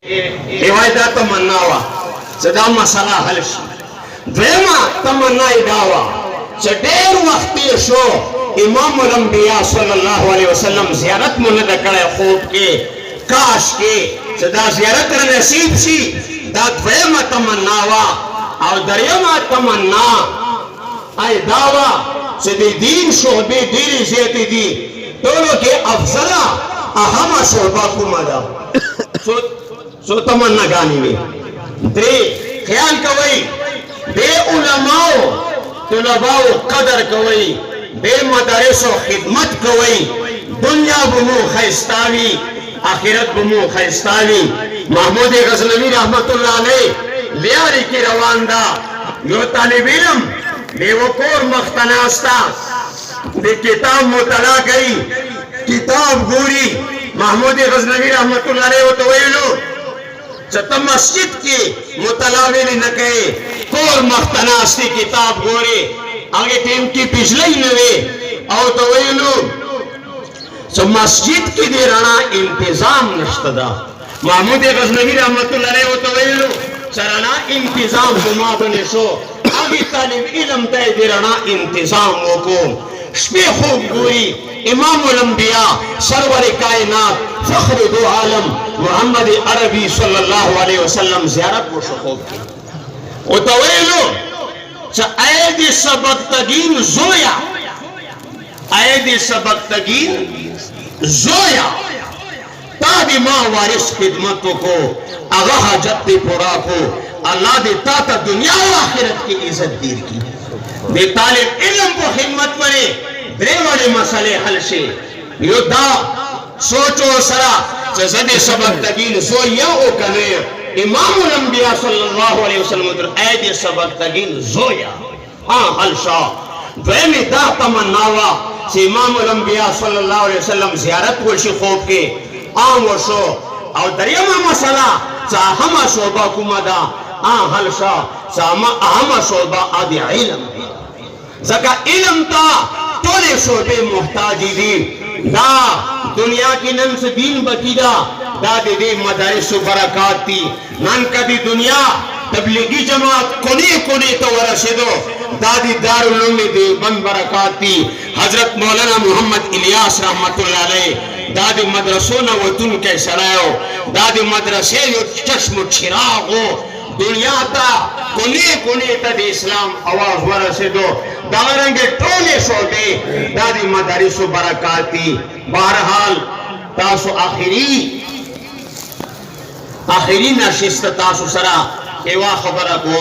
एवायदा तमन्ना वा सदा मसला हल द्वेमा तमन्ना दावा चडेर वक्त शो इमाम अंबिया सल्लल्लाहु अलैहि वसल्लम ज़ियारत मुनद करे खूब के काश के सदा ज़ियारत नसीब सी दा द्वेमा तमन्ना वा और दरियामा तमन्ना आए दावा सदी दीन शोबे दीन ज़ेती दी दोनों के अफजला अहम शोबा कुमादा सो तमन्ना गानी में दे ख्याल कवई बे उलमाओ तुलबाओ कदर कवई बे मदरसो खिदमत कवई दुनिया बमो खैस्तावी आखिरत बमो खैस्तावी महमूद गजनवी रहमतुल्लाह अलैह लियारी की रवानदा यो तालिब इल्म बेवकूर मख्तनास्ता दे किताब मुतला गई किताब गोरी महमूद गजनवी रहमतुल्लाह अलैह तो वही लोग चतम मस्जिद की मुतलाविल न कहे कोर मख्तनास्ती किताब गोरे आगे टीम की पिछले ही नवे और तो वही लोग सो मस्जिद की दे राना इंतजाम नश्तदा महमूद गजनवी रहमतुल्लाह अलैह तो वही लोग सराना इंतजाम जुमा बने सो आगे तालिब इल्म तय दे राना इंतजाम को शबे खूब गोरी इमाम अंबिया सरवर कायनात फख्र दो आलम मोहम्मद अरबी सल्लल्लाहु अलैहि वसल्लम ज़ियारत को शौक की उतवेलो ऐद सबक्तगीन जोया ऐद सबक्तगीन जोया ताबी मां वारिस खिदमत को आगा हजत पुरा को अल्लाह दे ता दुनिया और आखिरत की इज्जत दीर की बे तालिब इल्म को खिदमत करे बड़े मसले हल से योद्धा सोचो सरा जदे सबक तगीन जोया ओ कने इमाम अंबिया सल्लल्लाहु अलैहि वसल्लम ऐद सबक तगीन जोया हां हल शा वेमी दा तमन्नावा से इमाम अंबिया सल्लल्लाहु अलैहि वसल्लम ज़ियारत को खूब के आम वसो और दरियामा मसला चाहमा शोभा कुमदा हां हल शा सामा अहम शोभा आदि इल्म जका इल्म ता तोले शोबे मुहताजी दी दा दुनिया की नंस दीन बकीदा दा दे दे मदारिस बरकात ती नन कदी दुनिया तबलीगी जमात कोने कोने तो वरशदो दादी दारुल उलूम दे बन बरकात ती हजरत मौलाना मोहम्मद इलियास रहमतुल्लाह अलैह दादी मदरसों न वतन के सरायो दादी मदरसे यो चश्म चिराग हो दुनिया ता कोने कोने तद इस्लाम आवाज वरशदो दारंगे टोले शोबे दादी मदारिस बरकाती बहरहाल तासु आखिरी नशिस्त तासु सरा एवा खबर को